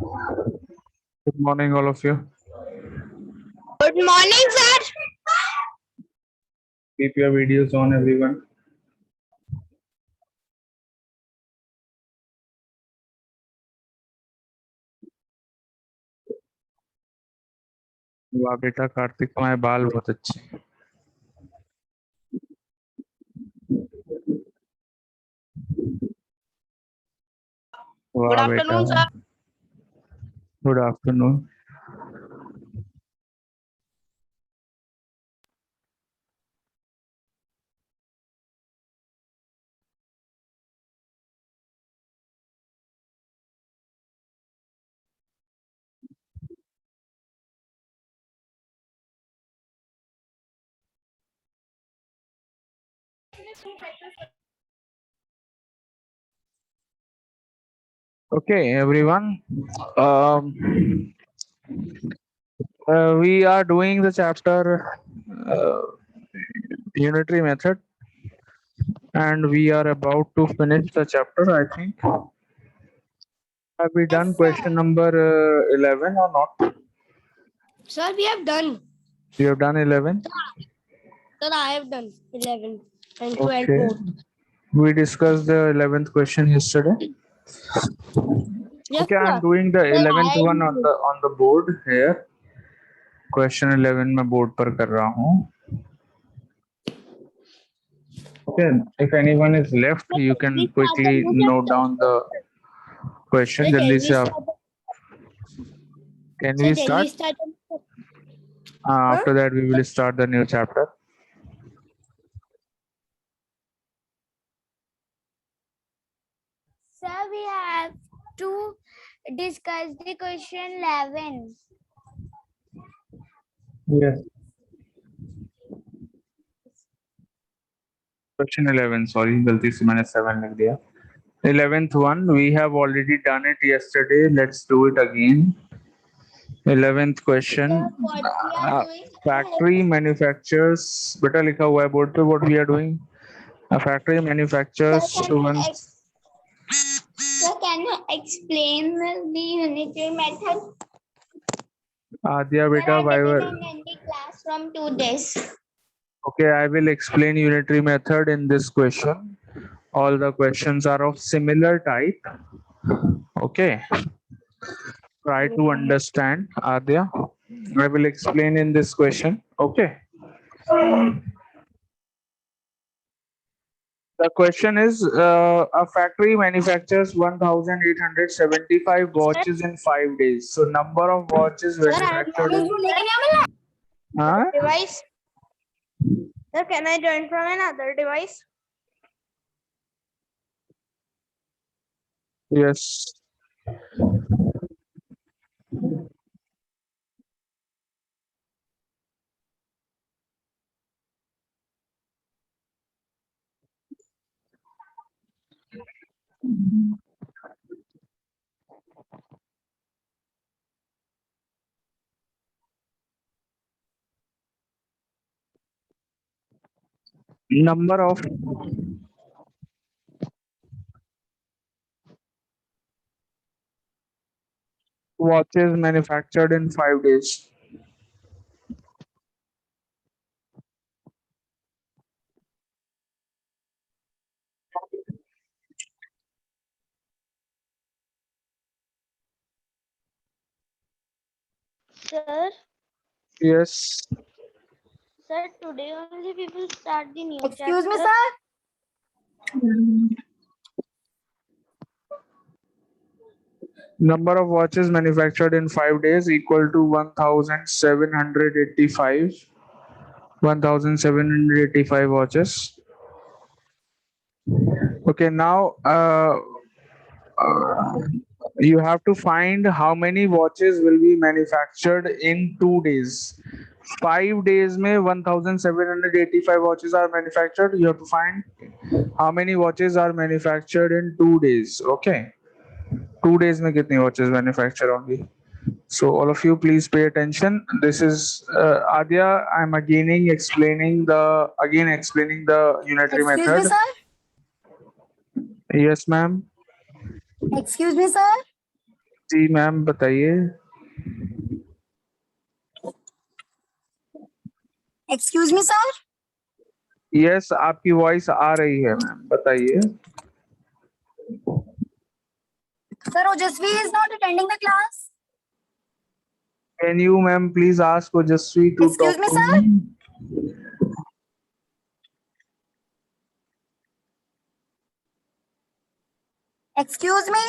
Good morning, all of you. Good morning, sir. Keep your videos on, everyone. वाह बेटा कार्तिक, तुम्हारे बाल बहुत अच्छे हैं। Good वाह बेटा, afternoon, sir. Good afternoon. Okay, everyone. We are doing the chapter unitary method, and we are about to finish the chapter. I think. Have we done question number 11 or not? Sir, we have done. You have done 11. Sir, I have done 11 and 12 Okay. both. We discussed the 11th question yesterday. Yes, Okay, sir. I'm doing the Sir, 11th I one on the board here. Question 11 मैं board पर कर रहा हूँ. Okay, if anyone is left, you can quickly note down the question. जल्दी से आप. Can we start? After that, we will start the new chapter. Sir, we have to discuss the question 11. Yes. Question 11. Sorry, गलती से मैंने 7 लिख दिया. 11th one, we have already done it yesterday. Let's do it again. 11th question. Factory manufactures. बेटा लिखा हुआ है board पे. What we are doing? A factory manufactures Sir, can you explain the unitary method? Adya Sir, beta, I why didn't were. attend the class from 2 days. Okay, I will explain unitary method in this question. All the questions are of similar type. Okay. Try to understand, Adya. I will explain in this question. Okay. The question is, a factory manufactures 1,875 watches in 5 days. So number of watches manufactured in. Huh? device. Sir, can I join from another device? Yes. Number of watches manufactured in 5 days. Sir, Yes. sir, today only we will start the new Excuse me, chapter. sir. Number of watches manufactured in 5 days equal to 1,785. 1,785 watches. Okay, now you have to find how many watches will be manufactured in 2 days. 5 days में 1,785 watches are manufactured. You have to find how many watches are manufactured in 2 days. Okay. 2 days में कितनी watches manufacture होंगी? So all of you please pay attention. This is Adya. I'm again explaining the unitary Excuse me, method. sir. Yes, ma'am. Excuse me, sir. Ji ma'am बताइए। Excuse me, sir. Yes आपकी voice आ रही है ma'am, बताइए। Sir, Ojasvi is not attending the class. Can you ma'am please ask Ojaswi to Excuse talk me, to sir. Me? Excuse me.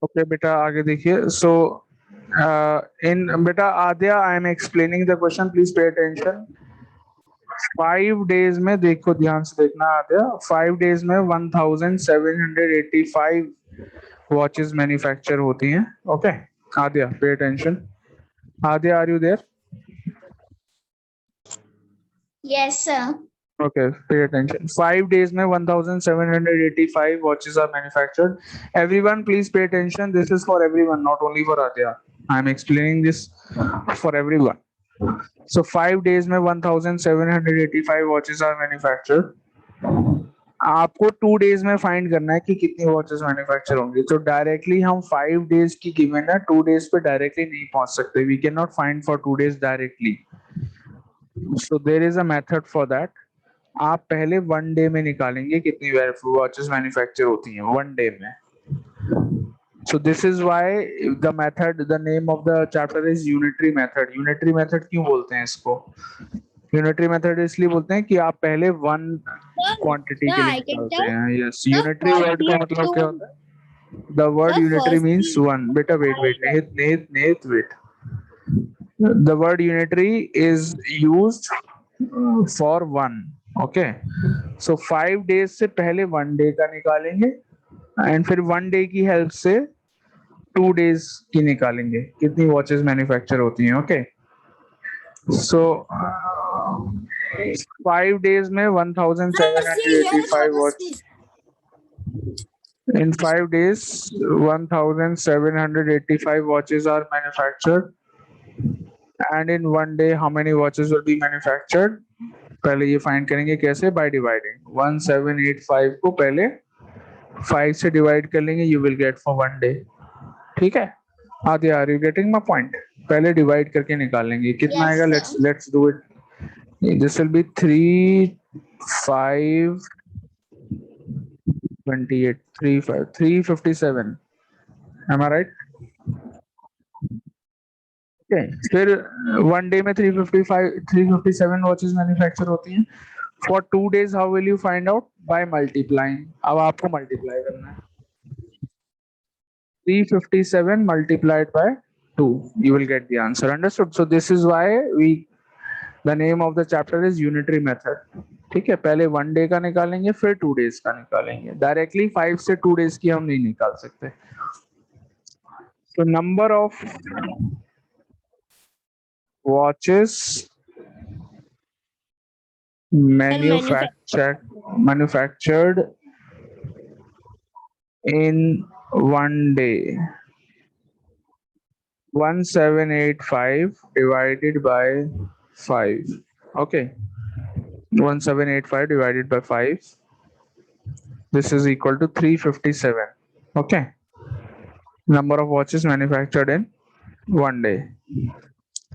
Okay बेटा आगे देखिए। So in बेटा Aadya I am explaining the question, please pay attention. 5 days में, देखो ध्यान से देखना आद्या, 5 days में 1785 वॉचेस मैन्युफैक्चर होती हैं। Okay Aadya pay attention. Aadya are you there? Yes, sir. Okay, pay attention. 5 days में 1785 watches are manufactured. Everyone, please pay attention. This is for everyone, not only for Adya. I am explaining this for everyone. So 5 days में 1785 watches are manufactured. आपको 2 days में find करना है कि कितनी watches manufacture होंगी। तो डायरेक्टली हम 5 डेज की गिवन है, 2 डेज पे डायरेक्टली नहीं पहुंच सकते। We can not find for 2 days directly. So there is a method for that. आप पहले 1 डे में निकालेंगे कितनी वॉचेस मैन्युफैक्चर होती हैं 1 डे में। So this is why the method, the name of the chapter is unitary method. Unitary method क्यों बोलते हैं इसको? यूनिटरी मेथड इसलिए बोलते हैं कि आप पहले वन क्वांटिटी के लिए I can निकालते tell. हैं। यस, यूनिटरी वर्ड का मतलब क्या होता है? The word Sir, unitary means firstly, one. बेटा वेट वेट, निहित निहित निहित wait. The word unitary is used for one. Okay, so 5 days से पहले 1 डे का निकालेंगे एंड फिर 1 डे की हेल्प से 2 डेज की निकालेंगे कितनी वॉचेस मैन्युफैक्चर होती हैं। ओके सो 5 डेज में See, here is 1785 watch. Ojasvi. In 5 days, 1785 watches are manufactured. And in 1 day, how many watches will be manufactured? पहले ये फाइंड करेंगे कैसे? बाय डिवाइडिंग 1785 को पहले 5 से डिवाइड कर लेंगे, you will get for 1 day. ठीक है Aadi, are you getting my point? पहले डिवाइड करके निकाल लेंगे कितना Yes, आएगा। sir. Let's do it. This will be 3 5 28 3 5 357। Am I right? Okay फिर 1 डे में 357 वॉचेस मैन्युफैक्चर होती हैं। For 2 days how will you find out? By multiplying. अब आपको मल्टीप्लाई करना है। 357 multiplied by 2, you will get the answer. Understood? So this is why the name of the chapter is unitary method. ठीक है, पहले 1 day का निकालेंगे फिर 2 डेज का निकालेंगे। डायरेक्टली 5 से 2 डेज की हम नहीं निकाल सकते। So number of watches manufactured in 1 day, 1785 divided by 5. Okay, 1785 divided by 5, this is equal to 357. Okay, number of watches manufactured in 1 day.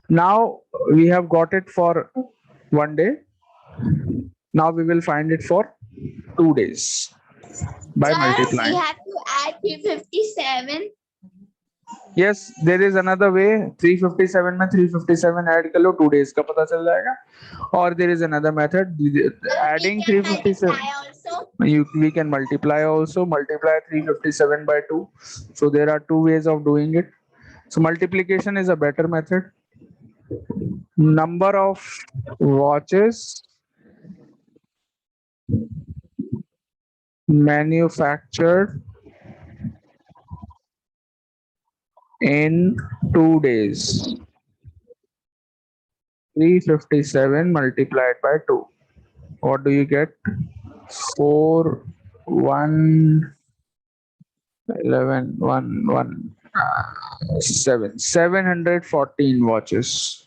Now we have got it for 1 day. Now we will find it for 2 days by Sir, we multiplying. have to add 357. Yes, there is another way. 357 में 357 add कर लो, 2 days का पता चल जाएगा। और there is another method, adding We can 357. multiply also. We can multiply also. Multiply 357 by 2. So there are two ways of doing it. So multiplication is a better method. Number of watches manufactured in 2 days. 357 multiplied by 2. What do you get? 4 1 11 1 1 714 watches.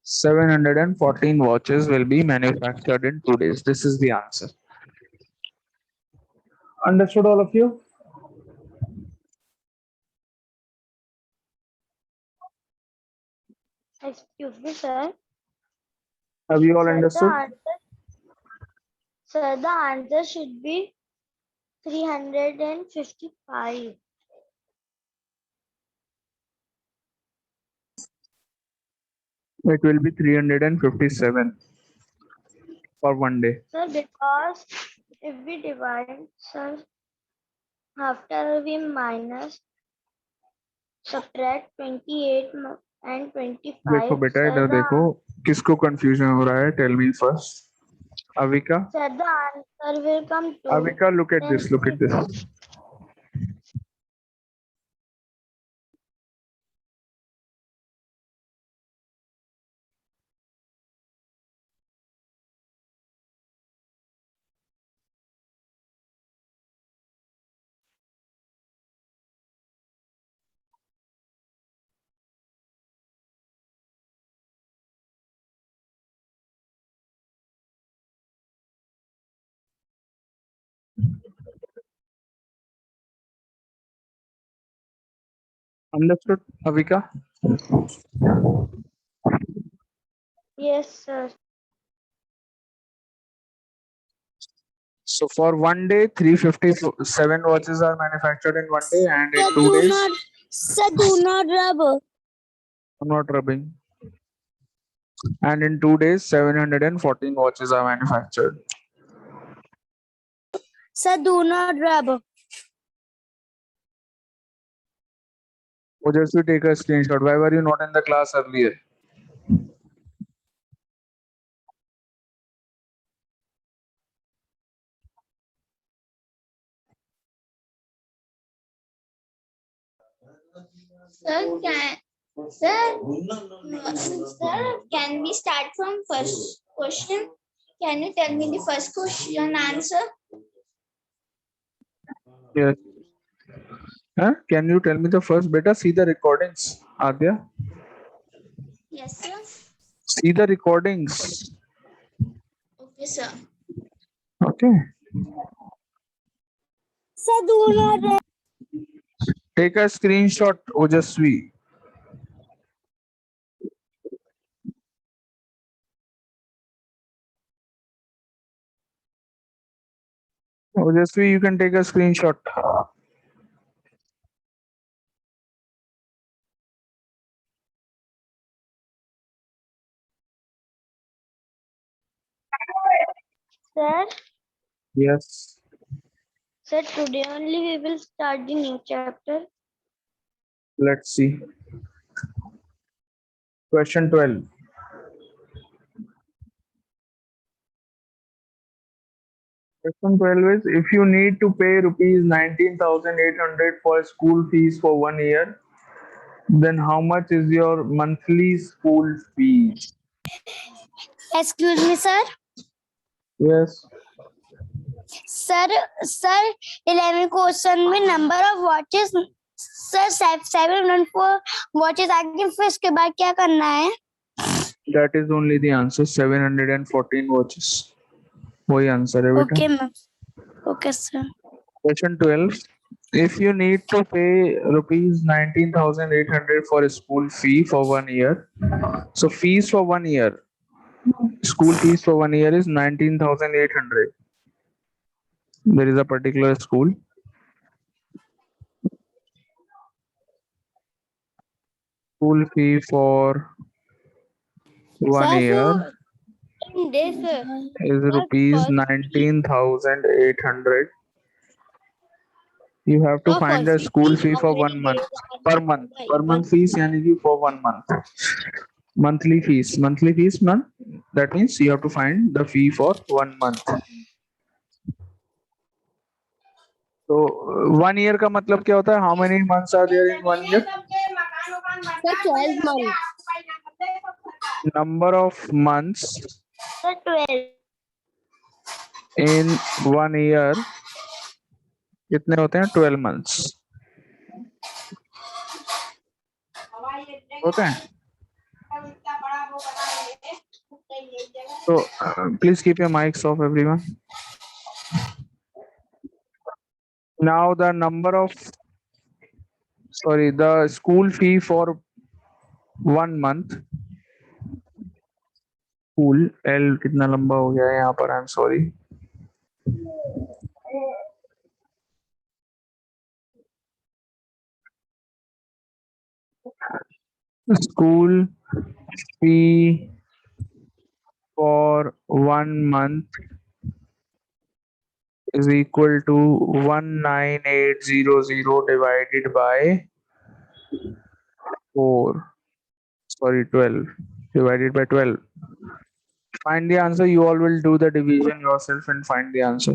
714 watches will be manufactured in 2 days. This is the answer. Understood, all of you? Excuse me, sir. Have you all Sir, the understood? answer should be 355. It will be 357 for 1 day. Sir, because if we divide, sir, after we minus, subtract 28 and 25, देखो बेटा, sir, इधर देखो किसको confusion हो रहा है. Tell me first. Avika. sir, the answer will come to Avika, look at this. Look at this. Understood, Avika? yes, sir. So for 1 day, 357 watches are manufactured in 1 day, and in 2 days, Sir, do not rub. I'm not rubbing. And in 2 days, 714 watches are manufactured. Sir, do not rub. Oh, just to take a screenshot. Why were you not in the class earlier? Sir, can we start from first question? Can you tell me the first question answer? Yes. Huh? Can you tell me the first? Beta, see the recordings, Adya. Yes, sir. See the recordings. Okay, sir. Okay. Sir, do not rub. Take a screenshot, Ojasvi. Ojasvi, you can take a screenshot. Sir, Yes. sir, today only we will start the new chapter. Let's see. Question 12. Question 12 is, if you need to pay rupees 19,800 for school fees for 1 year, then how much is your monthly school fees? Excuse me, sir. Yes. Sir, 11 question में number of watches, sir, 704 watches आगे फिर इसके बाद क्या करना है? That is only the answer. 714 watches. वही answer है बेटा. Okay, ma'am. Okay, sir. Question 12. If you need to pay rupees 19,800 for a school fee for 1 year, so fees for 1 year, school fees for 1 year is 19,800. There is a particular school. School fee for 1 year In days, sir. is rupees 19,800. You have to find the school fee for 1 month. Per month. Per month fees यानी कि for 1 month. Monthly fees. Monthly fees, man. That means you have to find the fee for 1 month. So 1 year का मतलब क्या होता है? How many months are there in 1 year? Sir, 12 months. Number of months Sir, 12. in 1 year कितने होते हैं? 12 months होते हैं. So please keep your mics off, everyone. Now the school fee for 1 month. School L कितना लंबा हो गया है यहाँ पर? I am sorry. School fee for 1 month is equal to 19800 divided by 4. Sorry, 12 divided by 12. Find the answer. You all will do the division yourself and find the answer.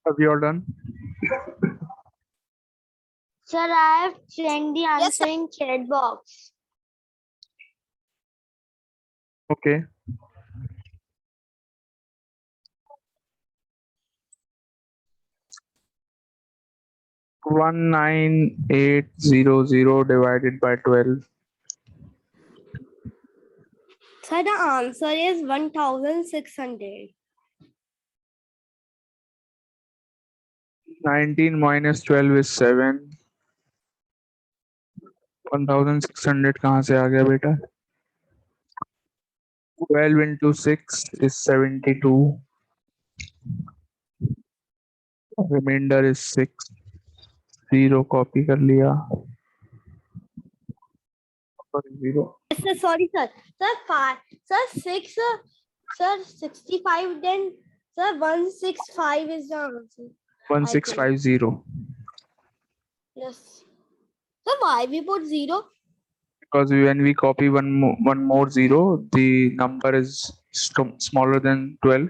Have you all done? Sir, I have sent the Yes, answer in chat box. Okay. One nine eight zero divided by 12. Sir, the answer is 1600. 19 minus 12 is 7. 1600 कहाँ से आ गया बेटा? 12 into 6 is 72. Remainder is 6. 0 copy कर लिया. Sorry, 0. Sir, sorry, sir. Sir, 5. Sir, 6. Sir, 65. Then, sir, 165 is the answer. 1650. Yes. Sir, why we put 0? Because when we copy one more 0, the number is smaller than 12.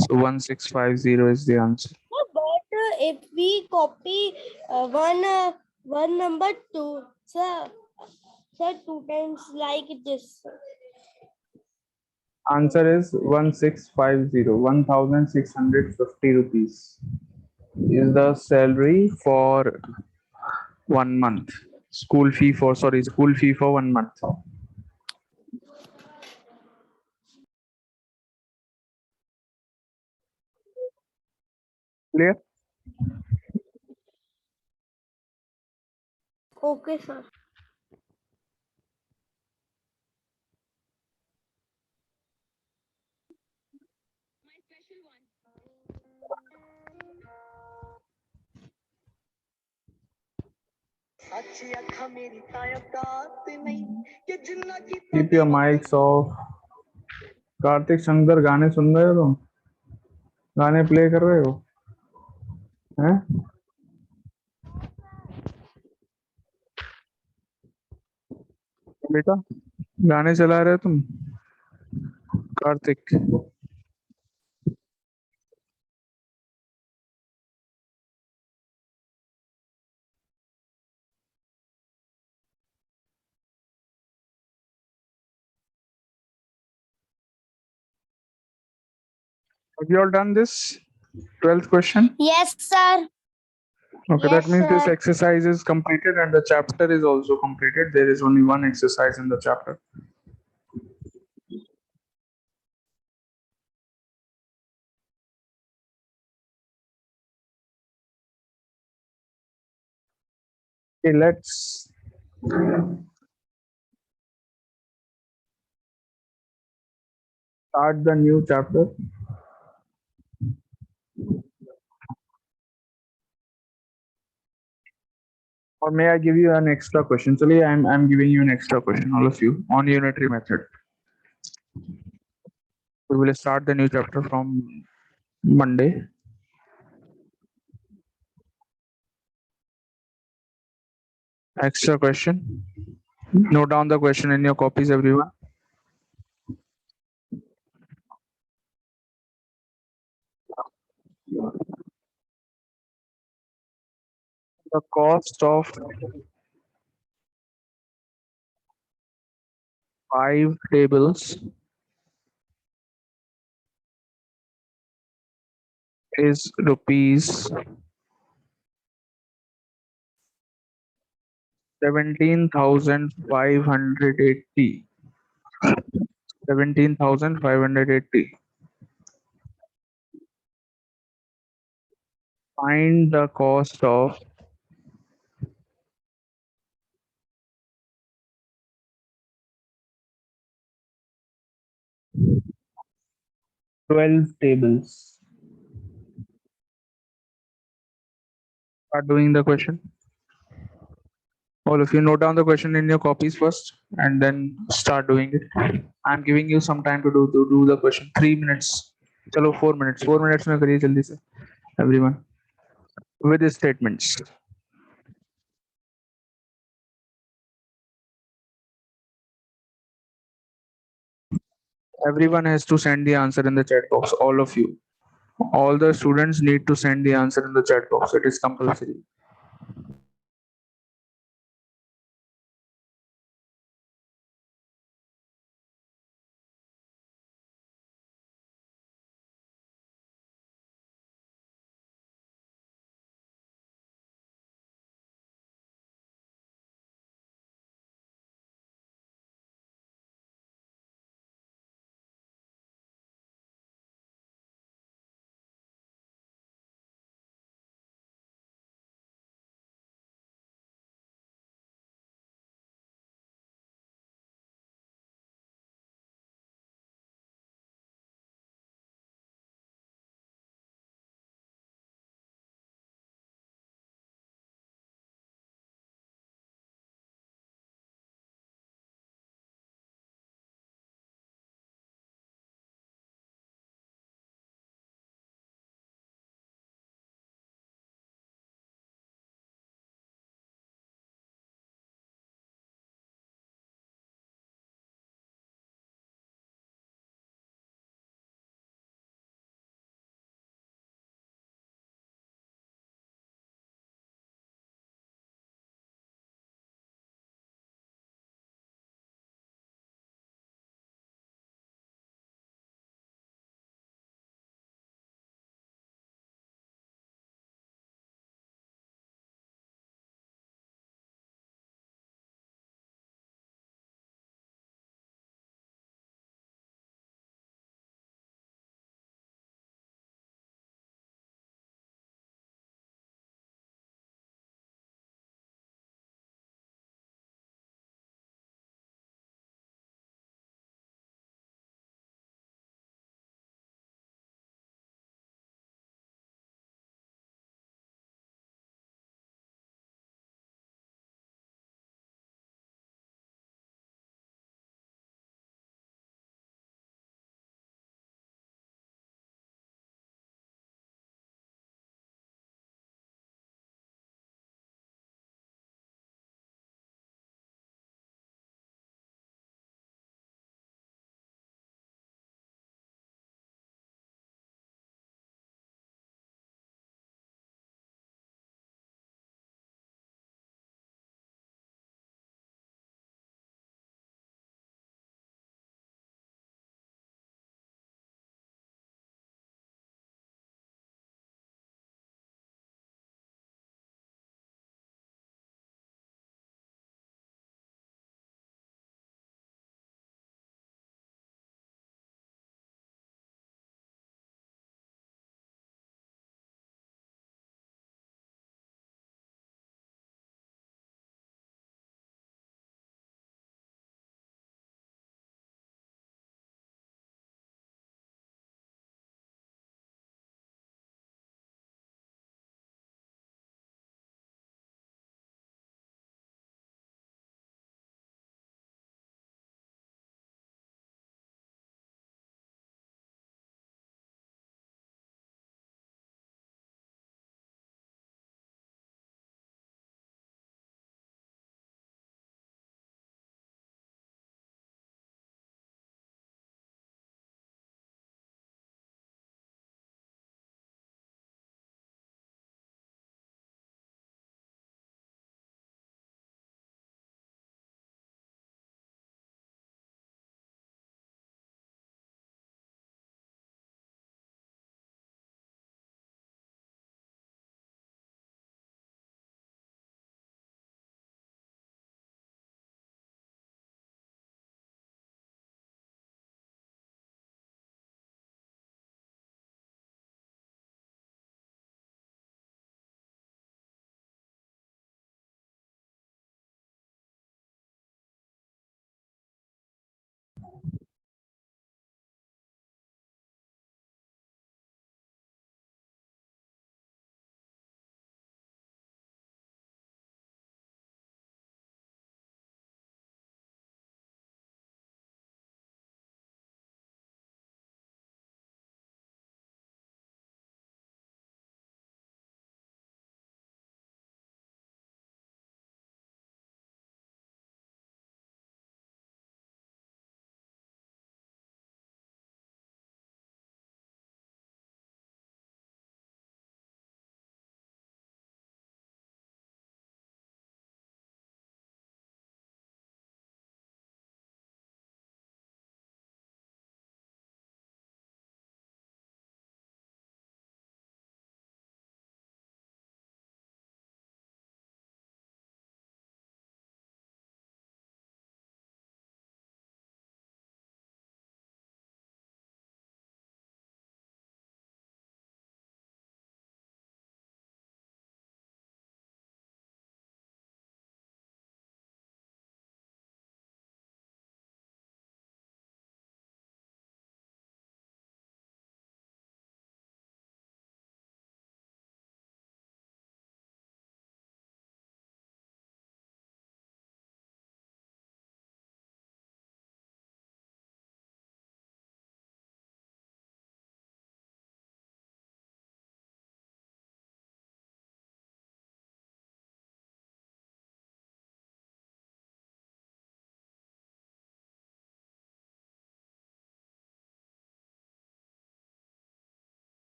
So 1650 is the answer. No, but if we copy one number 2, sir, 2 times like this. Answer is 1650. 1650 rupees is the salary for 1 month. School fee for 1 month. Clear? Okay, sir. Keep your mics off. Kartik Shankar गाने सुन रहे हो तुम? गाने play कर रहे हो? हैं? बेटा गाने चला रहे हो तुम? Kartik. Have you all done this 12th question? Yes, sir. Okay, Yes, that means this sir. exercise is completed and the chapter is also completed. There is only one exercise in the chapter. Okay, let's start the new chapter. Or may I give you an extra question? Chaliye, I'm giving you an extra question, all of you, on unitary method. We will start the new chapter from Monday. Extra question. Note down the question in your copies, everyone. The cost of 5 tables is rupees 17,580. 17,580. Find the cost of 12 tables. Start doing the question. All of you note down the question in your copies first and then start doing it. I'm giving you some time to do the question. 3 minutes. Chalo 4 minutes. 4 minutes में करिए जल्दी से. Everyone. With the statements. Everyone has to send the answer in the chat box. All of you. All the students need to send the answer in the chat box. It is compulsory.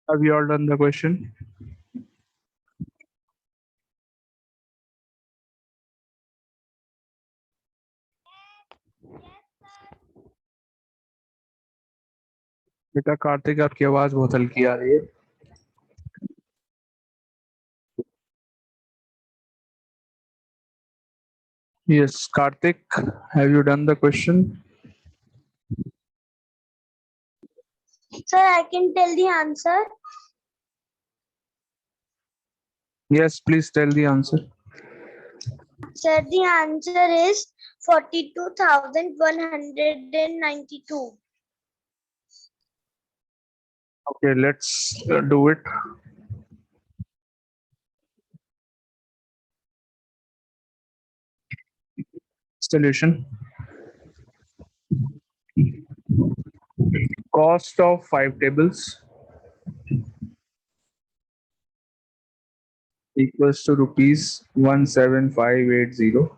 Have you all done the question? बेटा कार्तिक आपकी आवाज बहुत हल्की आ रही है. Yes, Karthik, have you done the question? Sir, I can tell the answer. Yes, please tell the answer. Sir, the answer is 42,192. Okay, let's do it. Solution. Cost of 5 tables equals to rupees 17580.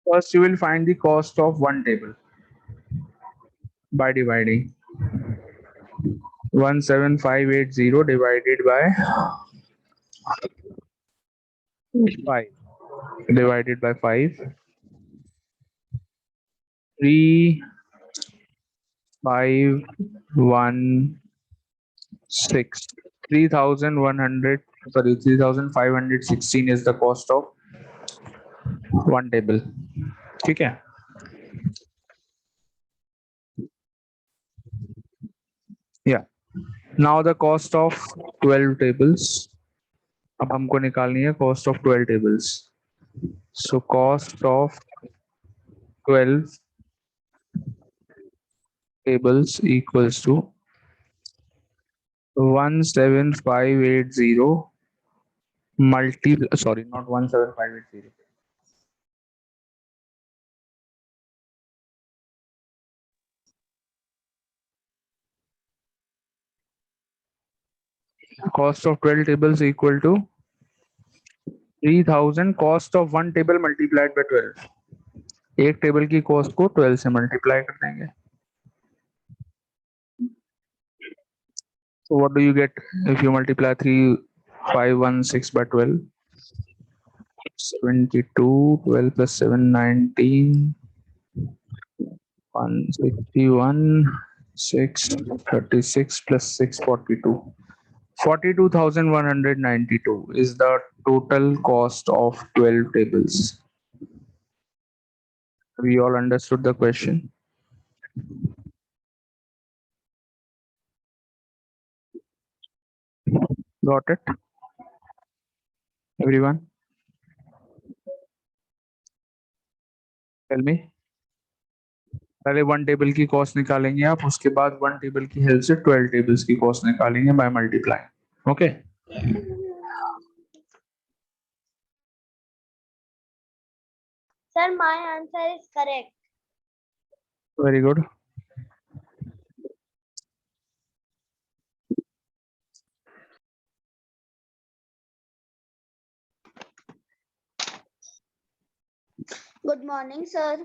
First, you will find the cost of one table by dividing 17580 divided by 5. Divided by 5. 3516. 3100, sorry, 3516 is the cost of one table. ठीक है. Yeah. Now the cost of 12 tables. अब हमको निकालनी है cost of 12 tables. So cost of 12 tables equals to 17580 sorry, not 17580. Cost of 12 tables equal to 3000 cost of one table multiplied by 12. एक table की cost को 12 से मल्टीप्लाई कर देंगे. So what do you get if you multiply 3516 by 12? 72, 12 plus 7, 19, 161, 636 plus 642. 42,192 is the total cost of 12 tables. We all understood the question. Got it? Everyone? Tell me. पहले one table की cost निकालेंगे आप, उसके बाद one table की help से 12 tables की cost निकालेंगे by multiply. Okay. Sir, my answer is correct. Very good. Good morning, sir.